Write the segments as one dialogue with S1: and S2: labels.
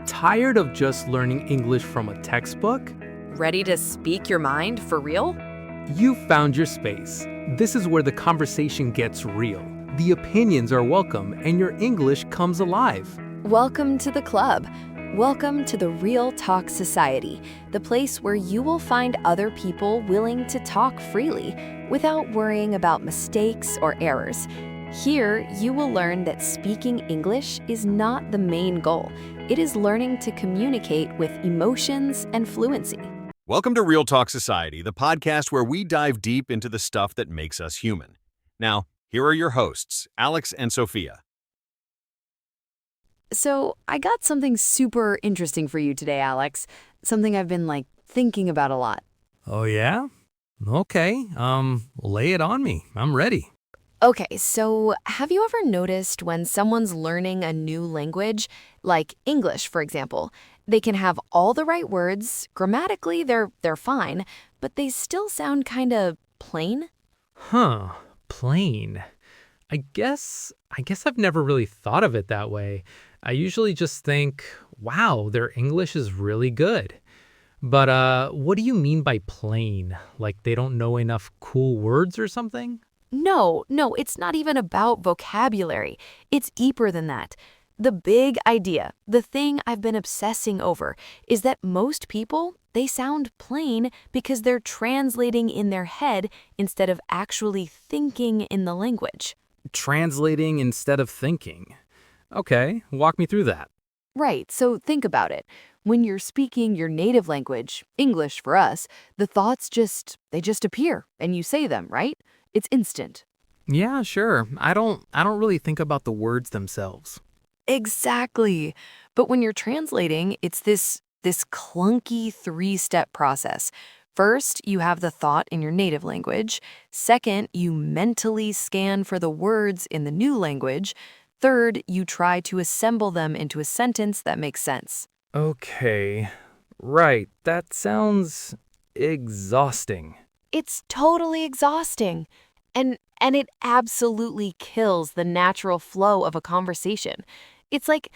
S1: Tired of just learning English from a textbook?
S2: Ready to speak your mind for real?
S1: You found your space. This is where the conversation gets real. The opinions are welcome and your English comes alive.
S2: Welcome to the club. Welcome to the Real Talk Society, the place where you will find other people willing to talk freely without worrying about mistakes or errors. Here, you will learn that speaking English is not the main goal. It is learning to communicate with emotions and fluency.
S3: Welcome to Real Talk Society, the podcast where we dive deep into the stuff that makes us human. Now, here are your hosts, Alex and Sophia.
S2: So, I got something super interesting for you today, Alex. Something I've been thinking about a lot.
S1: Oh yeah? Okay, lay it on me. I'm ready.
S2: Okay, so have you ever noticed when someone's learning a new language, like English, for example, they can have all the right words, grammatically they're fine, but they still sound kind of plain?
S1: Plain. I guess I've never really thought of it that way. I usually just think, wow, their English is really good. But what do you mean by plain? Like they don't know enough cool words or something?
S2: No, it's not even about vocabulary. It's deeper than that. The big idea, the thing I've been obsessing over, is that most people, they sound plain because they're translating in their head instead of actually thinking in the language.
S1: Translating instead of thinking. Okay, walk me through that.
S2: Right, so think about it. When you're speaking your native language, English for us, the thoughts they just appear and you say them, right? It's instant.
S1: Yeah, sure. I don't really think about the words themselves.
S2: Exactly. But when you're translating, it's this clunky three-step process. First, you have the thought in your native language. Second, you mentally scan for the words in the new language. Third, you try to assemble them into a sentence that makes sense.
S1: Okay. Right. That sounds exhausting.
S2: It's totally exhausting. And it absolutely kills the natural flow of a conversation. It's like,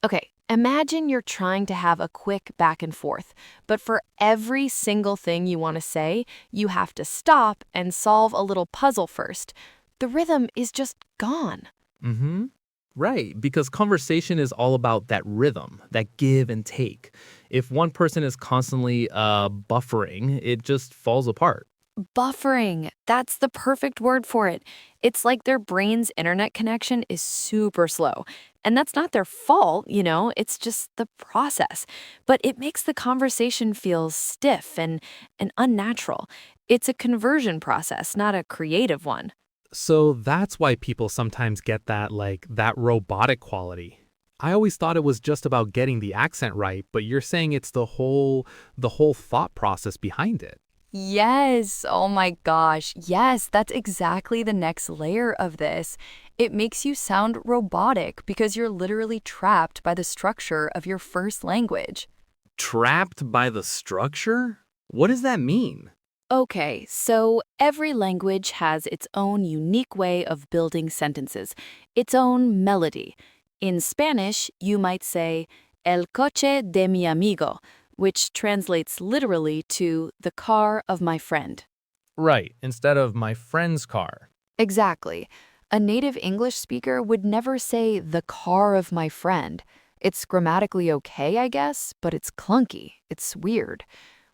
S2: okay, imagine you're trying to have a quick back and forth, but for every single thing you want to say, you have to stop and solve a little puzzle first. The rhythm is just gone.
S1: Right, because conversation is all about that rhythm, that give and take. If one person is constantly buffering, it just falls apart.
S2: Buffering, that's the perfect word for it. It's like their brain's internet connection is super slow. And that's not their fault, it's just the process. But it makes the conversation feel stiff and unnatural. It's a conversion process, not a creative one.
S1: So that's why people sometimes get that robotic quality. I always thought it was just about getting the accent right, but you're saying it's the whole thought process behind it.
S2: Yes, oh my gosh, yes, that's exactly the next layer of this. It makes you sound robotic because you're literally trapped by the structure of your first language.
S1: Trapped by the structure? What does that mean?
S2: Okay, so every language has its own unique way of building sentences, its own melody. In Spanish, you might say, el coche de mi amigo, which translates literally to the car of my friend.
S1: Right, instead of my friend's car.
S2: Exactly. A native English speaker would never say the car of my friend. It's grammatically okay, I guess, but it's clunky. It's weird.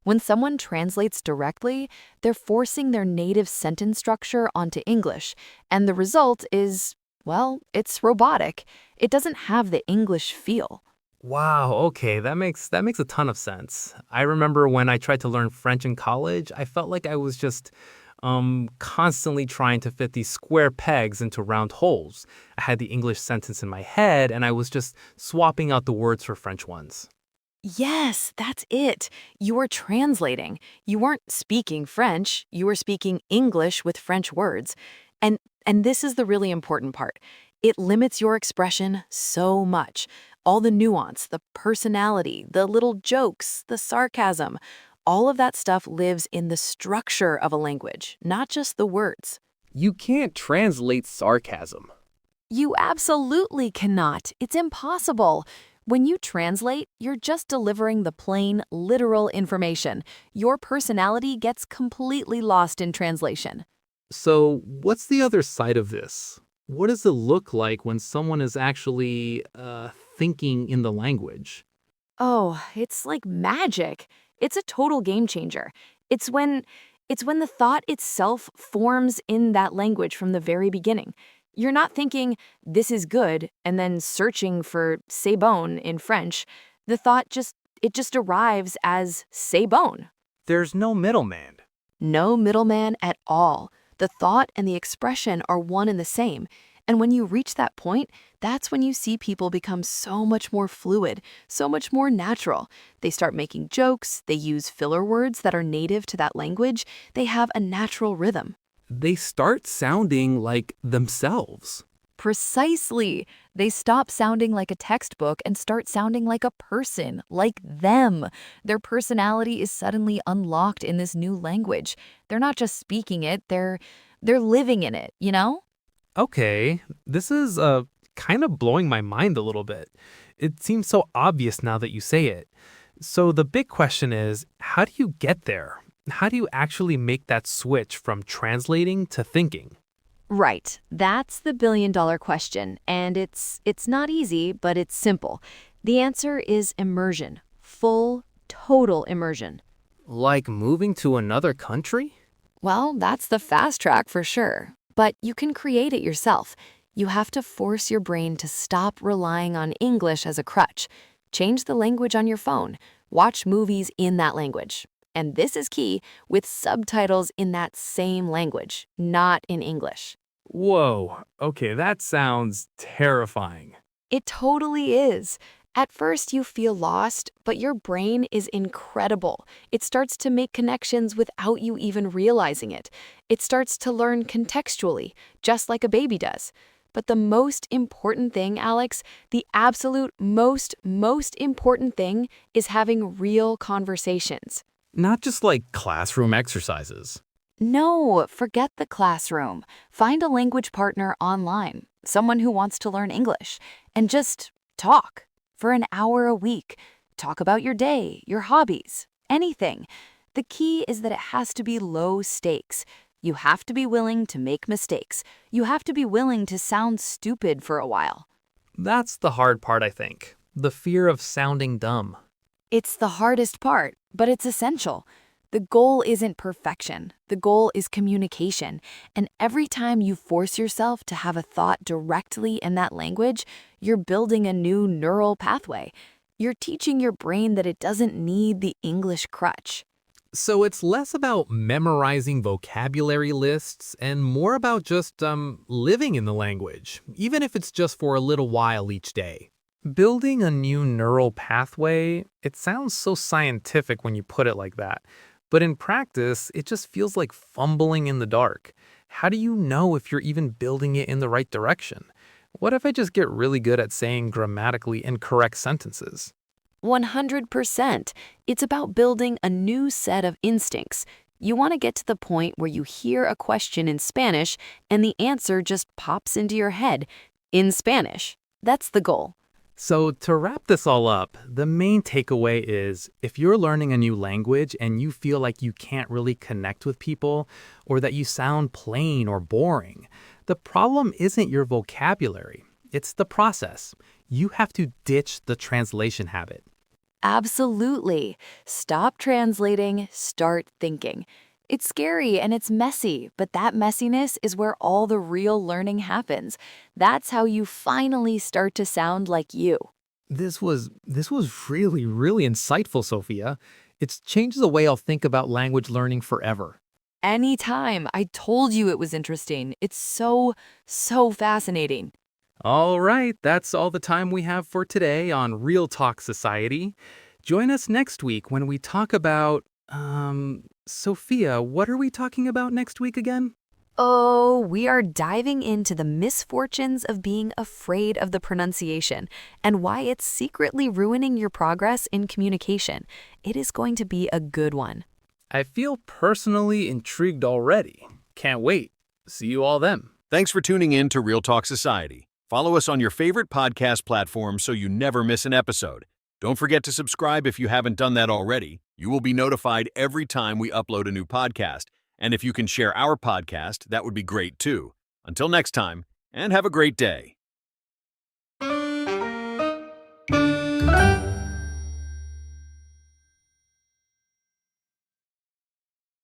S2: When someone translates directly, they're forcing their native sentence structure onto English, and the result is, well, it's robotic. It doesn't have the English feel.
S1: Wow, okay, that makes a ton of sense. I remember when I tried to learn French in college, I felt like I was just constantly trying to fit these square pegs into round holes. I had the English sentence in my head and I was just swapping out the words for French ones.
S2: Yes, that's it. You were translating. You weren't speaking French. You were speaking English with French words. And this is the really important part. It limits your expression so much. All the nuance, the personality, the little jokes, the sarcasm, all of that stuff lives in the structure of a language, not just the words.
S1: You can't translate sarcasm.
S2: You absolutely cannot. It's impossible. When you translate, you're just delivering the plain, literal information. Your personality gets completely lost in translation.
S1: So, what's the other side of this? What does it look like when someone is actually thinking in the language?
S2: Oh, it's like magic. It's a total game changer. It's when it's when the thought itself forms in that language from the very beginning. You're not thinking this is good and then searching for c'est bon in French. The thought just arrives as c'est bon.
S4: There's no middleman.
S2: No middleman at all. The thought and the expression are one and the same. And when you reach that point, that's when you see people become so much more fluid, so much more natural. They start making jokes, they use filler words that are native to that language, they have a natural rhythm.
S1: They start sounding like themselves.
S2: Precisely. They stop sounding like a textbook and start sounding like a person, like them. Their personality is suddenly unlocked in this new language. They're not just speaking it, they're living in it, you know?
S1: Okay, this is kind of blowing my mind a little bit. It seems so obvious now that you say it. So the big question is, how do you get there? How do you actually make that switch from translating to thinking?
S2: Right. That's the billion-dollar question, and it's not easy, but it's simple. The answer is immersion. Full, total immersion.
S1: Like moving to another country?
S2: Well, that's the fast track for sure. But you can create it yourself. You have to force your brain to stop relying on English as a crutch. Change the language on your phone. Watch movies in that language. And this is key, with subtitles in that same language, not in English.
S1: Whoa, okay, that sounds terrifying.
S2: It totally is. At first, you feel lost, but your brain is incredible. It starts to make connections without you even realizing it. It starts to learn contextually, just like a baby does. But the most important thing, Alex, the absolute most important thing is having real conversations.
S1: Not just like classroom exercises.
S2: No, forget the classroom. Find a language partner online, someone who wants to learn English, and just talk for an hour a week. Talk about your day, your hobbies, anything. The key is that it has to be low stakes. You have to be willing to make mistakes. You have to be willing to sound stupid for a while.
S1: That's the hard part, I think. The fear of sounding dumb.
S2: It's the hardest part, but it's essential. The goal isn't perfection. The goal is communication. And every time you force yourself to have a thought directly in that language, you're building a new neural pathway. You're teaching your brain that it doesn't need the English crutch.
S1: So it's less about memorizing vocabulary lists and more about just living in the language, even if it's just for a little while each day. Building a new neural pathway, it sounds so scientific when you put it like that. But in practice, it just feels like fumbling in the dark. How do you know if you're even building it in the right direction? What if I just get really good at saying grammatically incorrect sentences?
S2: 100%. It's about building a new set of instincts. You want to get to the point where you hear a question in Spanish and the answer just pops into your head in Spanish. That's the goal.
S1: So to wrap this all up, the main takeaway is if you're learning a new language and you feel like you can't really connect with people or that you sound plain or boring, the problem isn't your vocabulary, it's the process. You have to ditch the translation habit.
S2: Absolutely. Stop translating, start thinking. It's scary and it's messy, but that messiness is where all the real learning happens. That's how you finally start to sound like you.
S1: This was really, really insightful, Sophia. It's changed the way I'll think about language learning forever.
S2: Anytime. I told you it was interesting. It's so fascinating.
S1: All right, that's all the time we have for today on Real Talk Society. Join us next week when we talk about, Sophia, what are we talking about next week again?
S2: Oh, we are diving into the misfortunes of being afraid of the pronunciation and why it's secretly ruining your progress in communication. It is going to be a good one.
S1: I feel personally intrigued already. Can't wait. See you all then.
S3: Thanks for tuning in to Real Talk Society. Follow us on your favorite podcast platform so you never miss an episode. Don't forget to subscribe if you haven't done that already. You will be notified every time we upload a new podcast. And if you can share our podcast, that would be great too. Until next time, and have a great day.